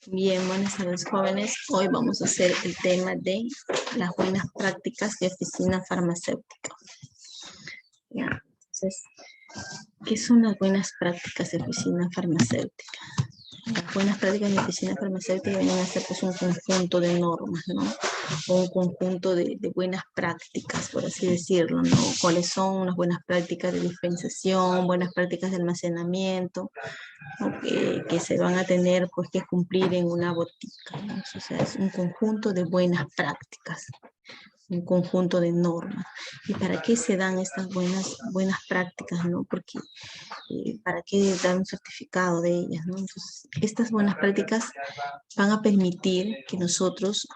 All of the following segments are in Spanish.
Bien, buenas tardes, jóvenes. Hoy vamos a hacer el tema de las buenas prácticas de oficina farmacéutica. Ya, entonces, ¿qué son las buenas prácticas de oficina farmacéutica? Las buenas prácticas de oficina farmacéutica vienen a ser pues un conjunto de normas, ¿no? O un conjunto de buenas prácticas, por así decirlo, ¿no? ¿Cuáles son unas buenas prácticas de dispensación, buenas prácticas de almacenamiento, ¿no? que se van a tener pues que cumplir en una botica, ¿no? O sea, es un conjunto de buenas prácticas, un conjunto de normas. ¿Y para qué se dan estas buenas prácticas, no? Porque ¿para qué dar un certificado de ellas, no? Entonces, estas buenas prácticas van a permitir que nosotros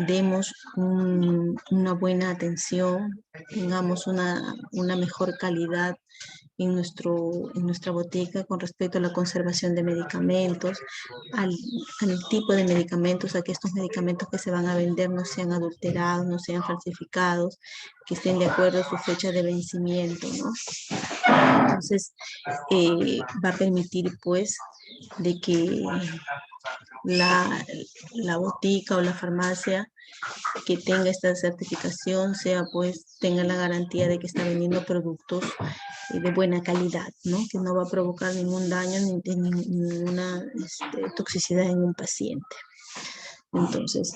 demos una buena atención, tengamos una mejor calidad en nuestra botica con respecto a la conservación de medicamentos, al tipo de medicamentos, a que estos medicamentos que se van a vender no sean adulterados, no sean falsificados, que estén de acuerdo a su fecha de vencimiento, ¿no? Entonces, va a permitir, pues, de que la botica o la farmacia que tenga esta certificación tenga la garantía de que está vendiendo productos de buena calidad, ¿no? Que no va a provocar ningún daño ni ninguna toxicidad en un paciente. Entonces,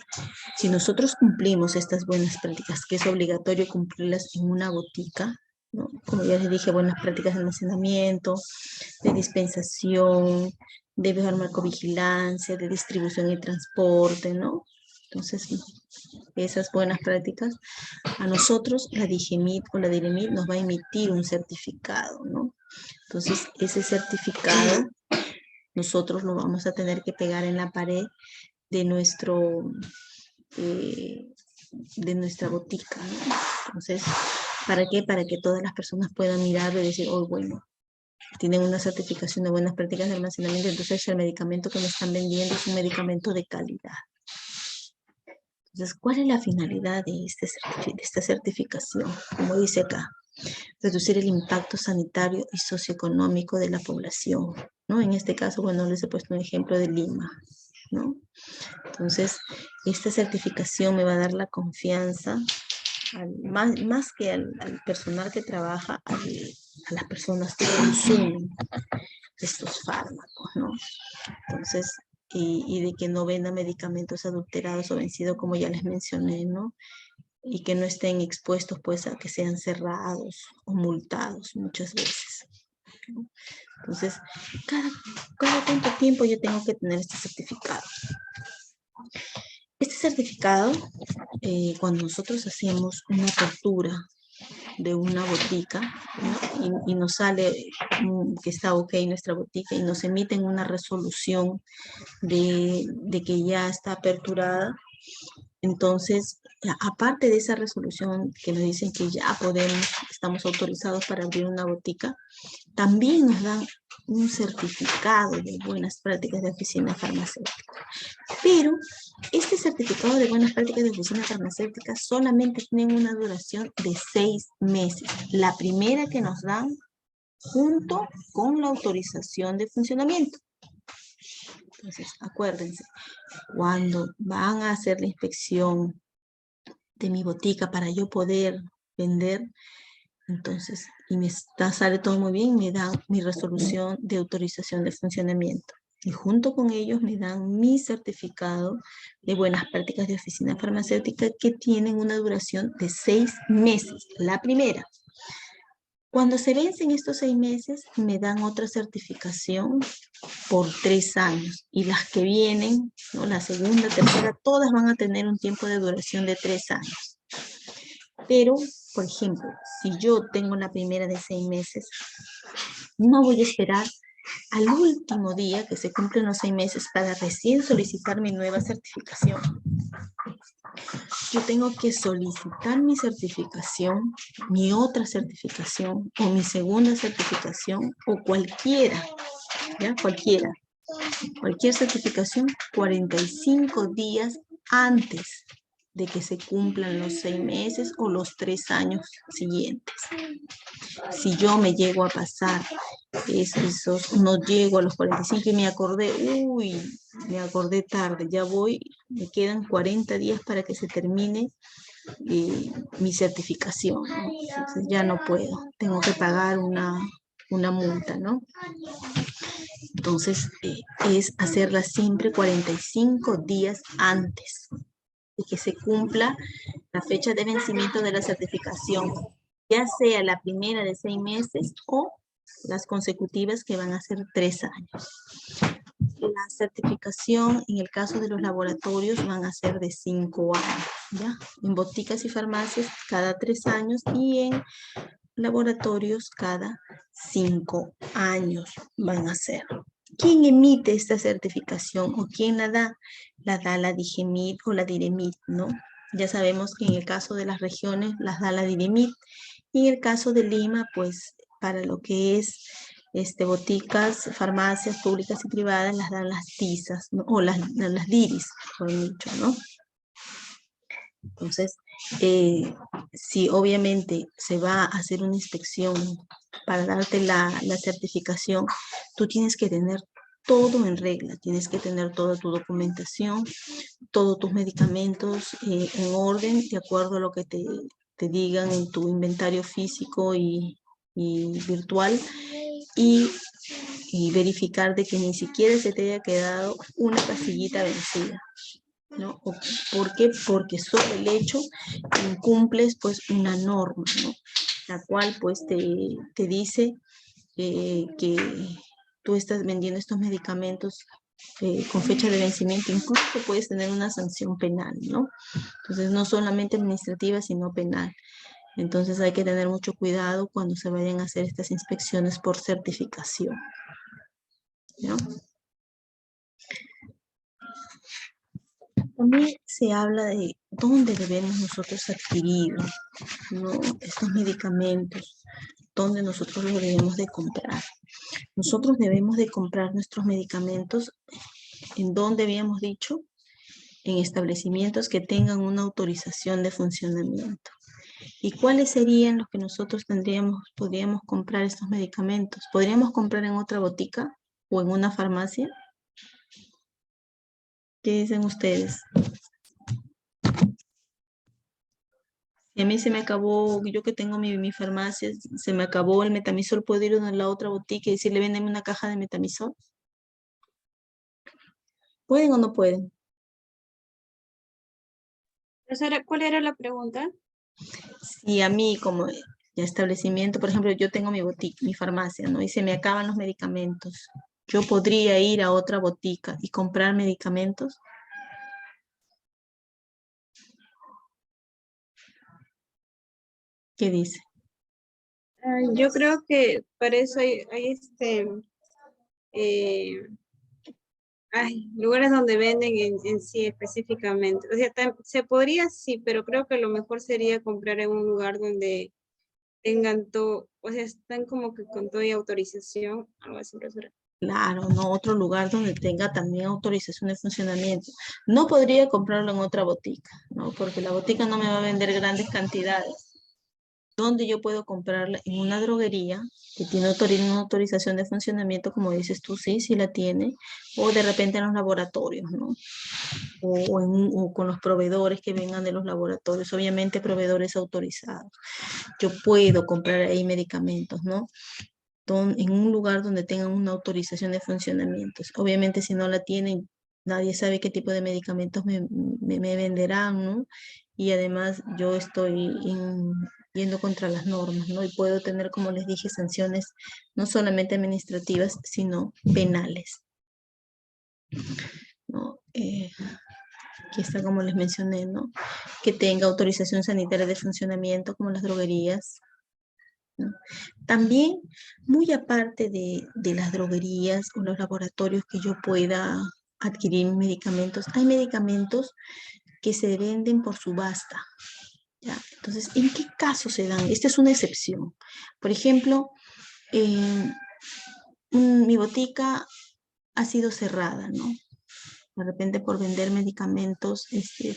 si nosotros cumplimos estas buenas prácticas, que es obligatorio cumplirlas en una botica, ¿no? Como ya les dije, buenas prácticas de almacenamiento, de dispensación, de farmacovigilancia, de distribución y transporte, ¿no? Entonces, esas buenas prácticas, a nosotros la DIGEMIT o la DIREMIT nos va a emitir un certificado, ¿no? Entonces, ese certificado nosotros lo vamos a tener que pegar en la pared de nuestra botica, ¿no? Entonces, ¿para qué? Para que todas las personas puedan mirarlo y decir, oh, bueno, tienen una certificación de buenas prácticas de almacenamiento, entonces el medicamento que me están vendiendo es un medicamento de calidad. Entonces, ¿cuál es la finalidad de esta certificación? Como dice acá, reducir el impacto sanitario y socioeconómico de la población, ¿no? En este caso, bueno, les he puesto un ejemplo de Lima, ¿no? Entonces, esta certificación me va a dar la confianza, más que al personal que trabaja, a las personas que consumen estos fármacos, ¿no? Entonces, y de que no vendan medicamentos adulterados o vencidos, como ya les mencioné, ¿no? Y que no estén expuestos, pues, a que sean cerrados o multados muchas veces, ¿no? Entonces, cada cuánto tiempo yo tengo que tener este certificado. Este certificado, cuando nosotros hacemos una apertura de una botica, ¿no? y nos sale que está ok nuestra botica y nos emiten una resolución de que ya está aperturada, entonces, aparte de esa resolución que nos dicen que ya estamos autorizados para abrir una botica, también nos dan un certificado de buenas prácticas de oficina farmacéutica. Pero este certificado de buenas prácticas de oficina farmacéutica solamente tiene una duración de 6 meses. La primera que nos dan junto con la autorización de funcionamiento. Entonces, acuérdense, cuando van a hacer la inspección de mi botica para yo poder vender, entonces, y sale todo muy bien, me dan mi resolución de autorización de funcionamiento. Y junto con ellos me dan mi certificado de buenas prácticas de oficina farmacéutica que tienen una duración de 6 meses, la primera. Cuando se vencen estos 6 meses, me dan otra certificación por 3 años. Y las que vienen, ¿no? La segunda, tercera, todas van a tener un tiempo de duración de 3 años. Pero, por ejemplo, si yo tengo la primera de 6 meses, no voy a esperar al último día que se cumplen los 6 meses para recién solicitar mi nueva certificación. Yo tengo que solicitar mi certificación, mi otra certificación, o mi segunda certificación, o cualquiera, ¿ya? Cualquier certificación 45 días antes de que se cumplan los 6 meses o los 3 años siguientes. Si yo me llego a pasar no llego a los 45 y me acordé, uy, me acordé tarde, ya voy, me quedan 40 días para que se termine mi certificación, ¿no? Entonces ya no puedo, tengo que pagar una multa, ¿no? Entonces es hacerla siempre 45 días antes de que se cumpla la fecha de vencimiento de la certificación, ya sea la primera de 6 meses o las consecutivas que van a ser 3 años. La certificación en el caso de los laboratorios van a ser de 5 años, ¿ya? En boticas y farmacias cada 3 años y en laboratorios cada 5 años van a ser. ¿Quién emite esta certificación o quién la da? La da la DIGEMIT o la DIREMIT, ¿no? Ya sabemos que en el caso de las regiones las da la DIREMIT y en el caso de Lima, pues para lo que es boticas, farmacias públicas y privadas las dan las TISAS, ¿no? O las DIRIS, por dicho, ¿no? Entonces, si obviamente se va a hacer una inspección para darte la certificación, tú tienes que tener todo en regla, tienes que tener toda tu documentación, todos tus medicamentos en orden, de acuerdo a lo que te digan en tu inventario físico y virtual, y verificar de que ni siquiera se te haya quedado una pastillita vencida, ¿no? ¿Por qué? Porque sobre el hecho incumples pues una norma, ¿no? La cual pues te dice que tú estás vendiendo estos medicamentos con fecha de vencimiento, incluso puedes tener una sanción penal, ¿no? Entonces no solamente administrativa, sino penal. Entonces hay que tener mucho cuidado cuando se vayan a hacer estas inspecciones por certificación, ¿no? También se habla de dónde debemos nosotros adquirir, ¿no? Estos medicamentos, dónde nosotros los debemos de comprar. Nosotros debemos de comprar nuestros medicamentos en donde habíamos dicho, en establecimientos que tengan una autorización de funcionamiento. ¿Y cuáles serían los que nosotros podríamos comprar estos medicamentos? ¿Podríamos comprar en otra botica o en una farmacia? ¿Qué dicen ustedes? Si a mí se me acabó, yo que tengo mi farmacia, se me acabó el metamisol, ¿puedo ir a la otra botica y decirle, véndeme una caja de metamisol? ¿Pueden o no pueden? Profesora, ¿cuál era la pregunta? Si a mí como establecimiento, por ejemplo, yo tengo mi botica, mi farmacia, ¿no? Y se me acaban los medicamentos, ¿yo podría ir a otra botica y comprar medicamentos? ¿Qué dice? Yo creo que para eso hay eh, lugares donde venden en sí específicamente. O sea, se podría sí, pero creo que lo mejor sería comprar en un lugar donde tengan todo, o sea, están como que con toda autorización, algo así, profesora. Claro, no otro lugar donde tenga también autorización de funcionamiento. No podría comprarlo en otra botica, ¿no? Porque la botica no me va a vender grandes cantidades. ¿Dónde yo puedo comprarla? En una droguería que tiene una autorización de funcionamiento, como dices tú, sí, sí la tiene, o de repente en los laboratorios, ¿no? O con los proveedores que vengan de los laboratorios, obviamente proveedores autorizados. Yo puedo comprar ahí medicamentos, ¿no? En un lugar donde tengan una autorización de funcionamientos. Obviamente si no la tienen, nadie sabe qué tipo de medicamentos me venderán, ¿no? Y además yo estoy yendo contra las normas, ¿no? Y puedo tener, como les dije, sanciones no solamente administrativas, sino penales, ¿no? Aquí está, como les mencioné, ¿no? Que tenga autorización sanitaria de funcionamiento, como las droguerías, ¿no? También, muy aparte de las droguerías o los laboratorios que yo pueda adquirir medicamentos, hay medicamentos que se venden por subasta, ¿ya? Entonces, ¿en qué caso se dan? Esta es una excepción. Por ejemplo, mi botica ha sido cerrada, ¿no? De repente por vender medicamentos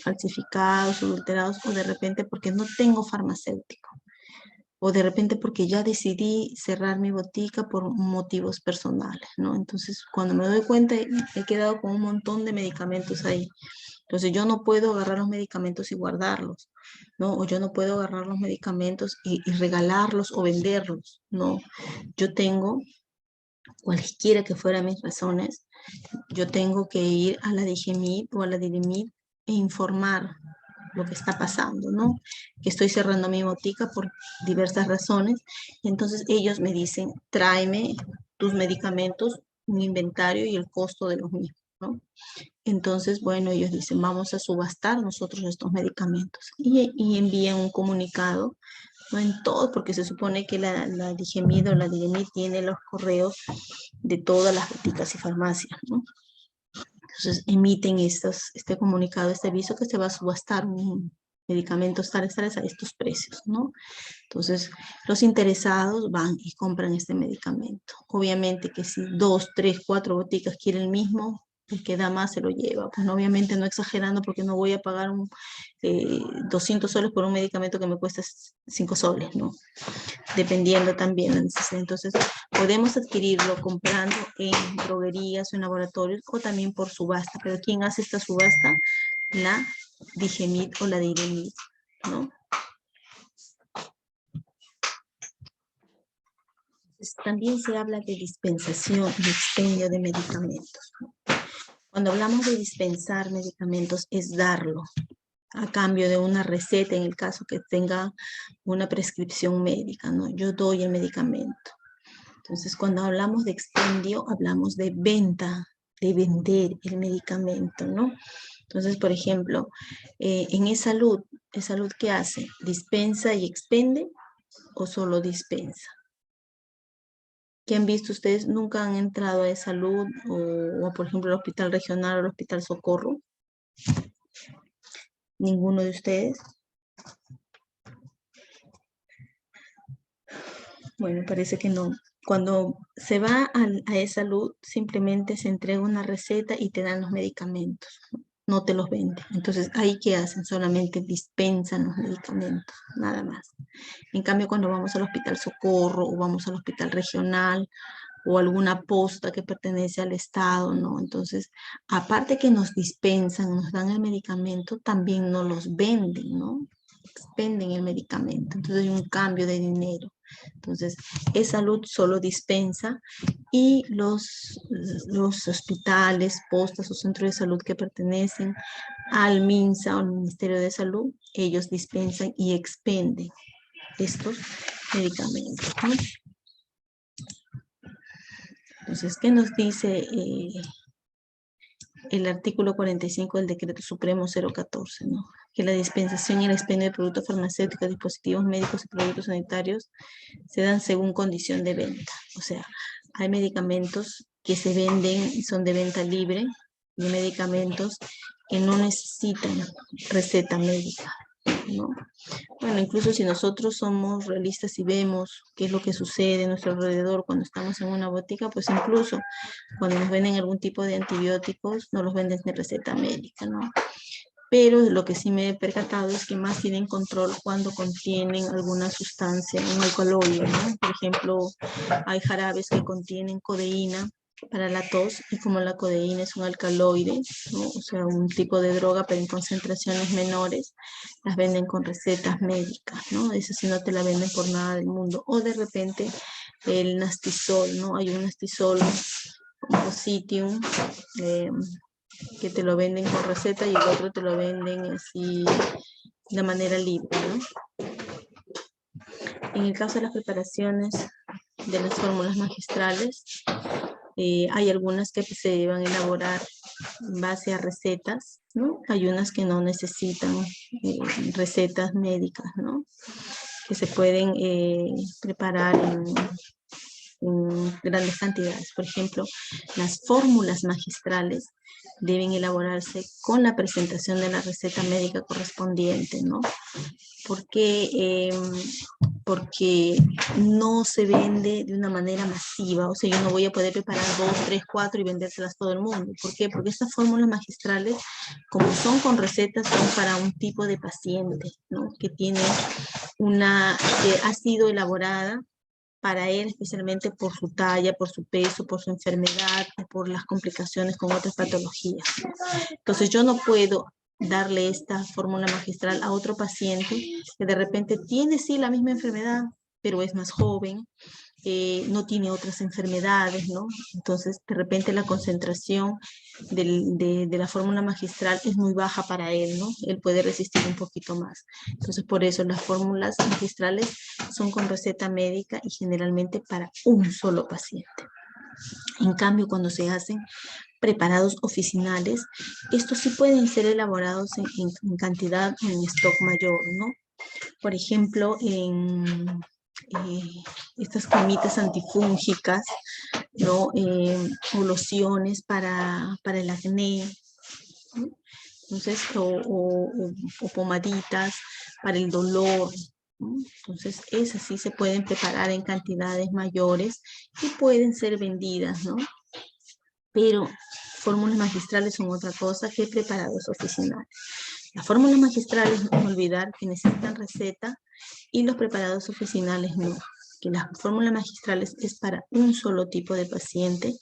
falsificados, adulterados, o de repente porque no tengo farmacéutico. o de repente porque ya decidí cerrar mi botica por motivos personales, ¿no? Entonces, cuando me doy cuenta, he quedado con un montón de medicamentos ahí. Entonces, yo no puedo agarrar los medicamentos y guardarlos, ¿no? O yo no puedo agarrar los medicamentos y regalarlos o venderlos, ¿no? Yo tengo, cualquiera que fueran mis razones, yo tengo que ir a la DIGEMIT o a la DIREMIT e informar lo que está pasando, ¿no? Que estoy cerrando mi botica por diversas razones. Y entonces ellos me dicen, tráeme tus medicamentos, un inventario y el costo de los mismos, ¿no? Entonces, bueno, ellos dicen, vamos a subastar nosotros estos medicamentos. Y envían un comunicado, no en todo, porque se supone que la DIGEMIT o la DIREMIT tiene los correos de todas las boticas y farmacias, ¿no? Entonces emiten este comunicado, este aviso que se va a subastar un medicamento tales a estos precios, ¿no? Entonces los interesados van y compran este medicamento. Obviamente que si 2, 3, 4 boticas quieren el mismo, el que da más se lo lleva. Pues no, obviamente no exagerando porque no voy a pagar 200 soles por un medicamento que me cuesta 5 soles, ¿no? Dependiendo también la necesidad. Entonces, podemos adquirirlo comprando en droguerías o en laboratorios o también por subasta. Pero ¿quién hace esta subasta? La DIGEMIT o la DIREMIT, ¿no? También se habla de dispensación y expendio de medicamentos, ¿no? Cuando hablamos de dispensar medicamentos es darlo a cambio de una receta en el caso que tenga una prescripción médica, ¿no? Yo doy el medicamento. Entonces, cuando hablamos de expendio, hablamos de venta, de vender el medicamento, ¿no? Entonces, por ejemplo, en e-salud ¿qué hace? ¿Dispensa y expende o solo dispensa? ¿Qué han visto ustedes? ¿Nunca han entrado a e-salud o, por ejemplo, al hospital regional o al hospital Socorro? ¿Ninguno de ustedes? Bueno, parece que no. Cuando se va a e-salud, simplemente se entrega una receta y te dan los medicamentos, no te los venden. Entonces, ¿ahí qué hacen? Solamente dispensan los medicamentos, nada más. En cambio, cuando vamos al hospital Socorro o vamos al hospital regional o alguna posta que pertenece al Estado, ¿no? Entonces, aparte que nos dispensan, nos dan el medicamento, también nos los venden, ¿no? Expenden el medicamento. Entonces, hay un cambio de dinero. Entonces, e-salud solo dispensa y los hospitales, postas o centros de salud que pertenecen al MINSA o al Ministerio de Salud, ellos dispensan y expenden estos medicamentos, ¿no? Entonces, ¿qué nos dice el artículo 45 del Decreto Supremo 014, ¿no? Que la dispensación y el expendio de productos farmacéuticos, dispositivos médicos y productos sanitarios se dan según condición de venta. O sea, hay medicamentos que se venden y son de venta libre y medicamentos que no necesitan receta médica, ¿no? Bueno, incluso si nosotros somos realistas y vemos qué es lo que sucede a nuestro alrededor cuando estamos en una botica, pues incluso cuando nos venden algún tipo de antibióticos, no los venden sin receta médica, ¿no? Pero lo que sí me he percatado es que más tienen control cuando contienen alguna sustancia, un alcaloide, ¿no? Por ejemplo, hay jarabes que contienen codeína para la tos y como la codeína es un alcaloide, ¿no? O sea, un tipo de droga pero en concentraciones menores, las venden con recetas médicas, ¿no? Eso sí no te la venden por nada del mundo. O de repente el nastisol, ¿no? Hay un nastisol, un Positium, que te lo venden con receta y el otro te lo venden así de manera libre, ¿no? En el caso de las preparaciones de las fórmulas magistrales, hay algunas que se van a elaborar en base a recetas, ¿no? Hay unas que no necesitan recetas médicas, ¿no? Que se pueden preparar en grandes cantidades. Por ejemplo, las fórmulas magistrales deben elaborarse con la presentación de la receta médica correspondiente, ¿no? Porque no se vende de una manera masiva, o sea, yo no voy a poder preparar 2, 3, 4 y vendérselas a todo el mundo. ¿Por qué? Porque estas fórmulas magistrales, como son con recetas, son para un tipo de paciente, ¿no? Que ha sido elaborada para él, especialmente por su talla, por su peso, por su enfermedad, por las complicaciones con otras patologías. Entonces yo no puedo darle esta fórmula magistral a otro paciente que de repente tiene sí la misma enfermedad, pero es más joven, no tiene otras enfermedades, ¿no? Entonces, de repente la concentración de la fórmula magistral es muy baja para él, ¿no? Él puede resistir un poquito más. Entonces, por eso las fórmulas magistrales son con receta médica y generalmente para un solo paciente. En cambio, cuando se hacen preparados oficinales, estos sí pueden ser elaborados en cantidad, en stock mayor, ¿no? Por ejemplo, estas cremitas antifúngicas, ¿no? O lociones para el acné, ¿no? Entonces, o pomaditas para el dolor, ¿no? Entonces, esas sí se pueden preparar en cantidades mayores y pueden ser vendidas, ¿no? Pero fórmulas magistrales son otra cosa que preparados oficinales. Las fórmulas magistrales, no olvidar que necesitan receta y los preparados oficinales no. Que las fórmulas magistrales es para un solo tipo de paciente,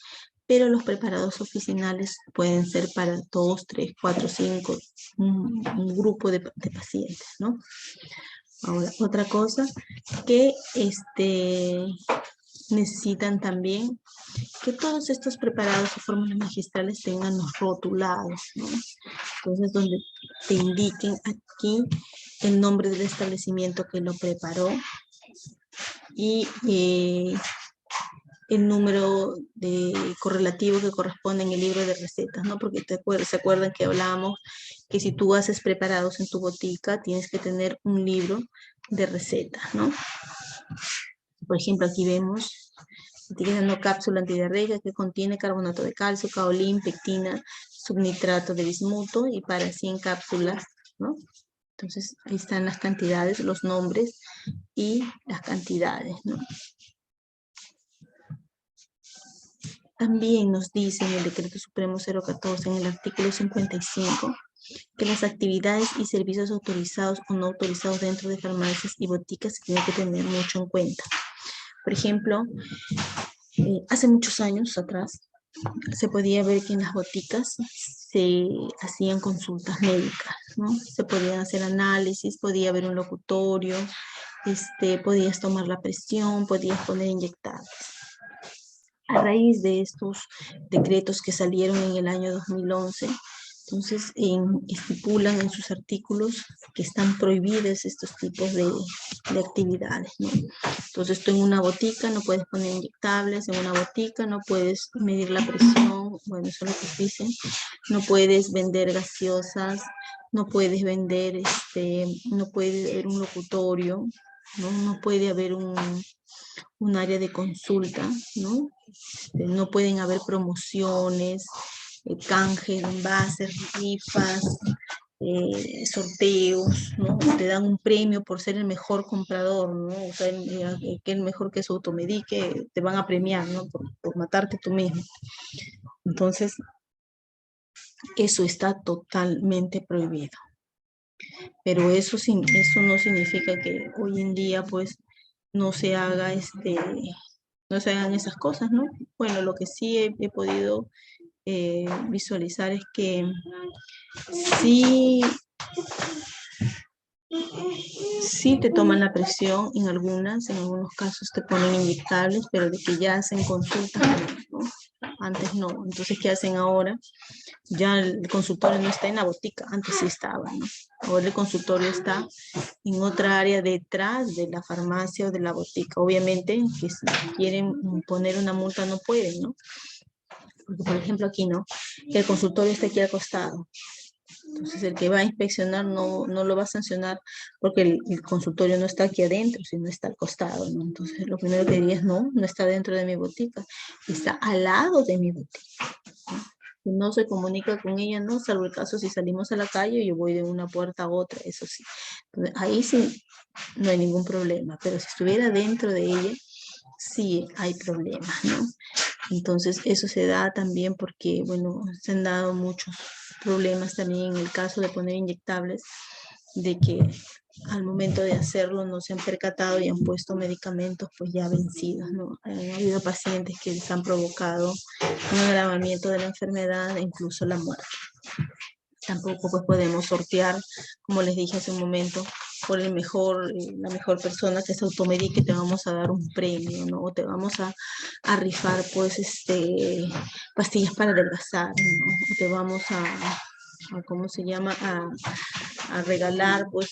pero los preparados oficinales pueden ser para 2, 3, 4, 5, un grupo de pacientes, ¿no? Ahora, otra cosa que necesitan también que todos estos preparados o fórmulas magistrales tengan los rotulados, ¿no? Entonces, donde te indiquen aquí el nombre del establecimiento que lo preparó y el número correlativo que corresponde en el libro de recetas, ¿no? Porque se acuerdan que hablábamos que si tú haces preparados en tu botica, tienes que tener un libro de recetas, ¿no? Por ejemplo, aquí vemos etiquetando cápsula antidiarreica que contiene carbonato de calcio, caolín, pectina, subnitrato de bismuto y para 100 cápsulas, ¿no? Entonces, ahí están las cantidades, los nombres y las cantidades, ¿no? También nos dice en el Decreto Supremo 014, en el artículo 55, que las actividades y servicios autorizados o no autorizados dentro de farmacias y boticas se tienen que tener mucho en cuenta. Por ejemplo, hace muchos años atrás, se podía ver que en las boticas se hacían consultas médicas, ¿no? Se podían hacer análisis, podía haber un locutorio, podías tomar la presión, podías poner inyectables. A raíz de estos decretos que salieron en el año 2011, entonces estipulan en sus artículos que están prohibidos estos tipos de actividades, ¿no? Entonces tú en una botica no puedes poner inyectables, en una botica no puedes medir la presión, bueno, eso es lo que dicen, no puedes vender gaseosas, no puedes vender, no puede haber un locutorio, ¿no? No puede haber un área de consulta, ¿no? No pueden haber promociones, canje de envases, rifas, sorteos, ¿no? Te dan un premio por ser el mejor comprador, ¿no? O sea, que el mejor que se automedique, te van a premiar, ¿no? Por matarte tú mismo. Entonces, eso está totalmente prohibido. Pero eso no significa que hoy en día, pues, no se haga no se hagan esas cosas, ¿no? Bueno, lo que sí he podido visualizar es que sí te toman la presión en algunos casos te ponen inyectables, pero de que ya hacen consultas, ¿no? Antes no. Entonces, ¿qué hacen ahora? Ya el consultorio no está en la botica, antes sí estaba, ¿no? Ahora el consultorio está en otra área detrás de la farmacia o de la botica. Obviamente, que si quieren poner una multa no pueden, ¿no? Porque, por ejemplo, aquí no, que el consultorio está aquí al costado. Entonces el que va a inspeccionar no lo va a sancionar porque el consultorio no está aquí adentro, sino está al costado, ¿no? Entonces lo primero que diría es no está dentro de mi botica, está al lado de mi botica, ¿no? Si no se comunica con ella, no, salvo el caso si salimos a la calle, yo voy de una puerta a otra, eso sí. Entonces, ahí sí no hay ningún problema, pero si estuviera dentro de ella, sí hay problemas, ¿no? Entonces, eso se da también porque, bueno, se han dado muchos problemas también en el caso de poner inyectables, de que al momento de hacerlo no se han percatado y han puesto medicamentos pues ya vencidos, ¿no? Ha habido pacientes que les han provocado un agravamiento de la enfermedad e incluso la muerte. Tampoco pues podemos sortear, como les dije hace un momento, por la mejor persona que se automedique, te vamos a dar un premio, ¿no? O te vamos a rifar pues pastillas para adelgazar, ¿no? O te vamos ¿cómo se llama? A regalar pues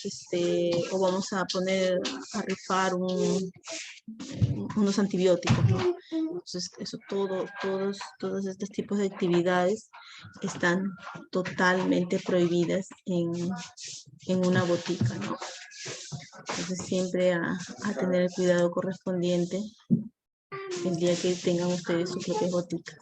o vamos a poner, a rifar unos antibióticos, ¿no? Entonces, eso todos estos tipos de actividades están totalmente prohibidas en una botica, ¿no? Entonces, siempre a tener el cuidado correspondiente el día que tengan ustedes su propia botica.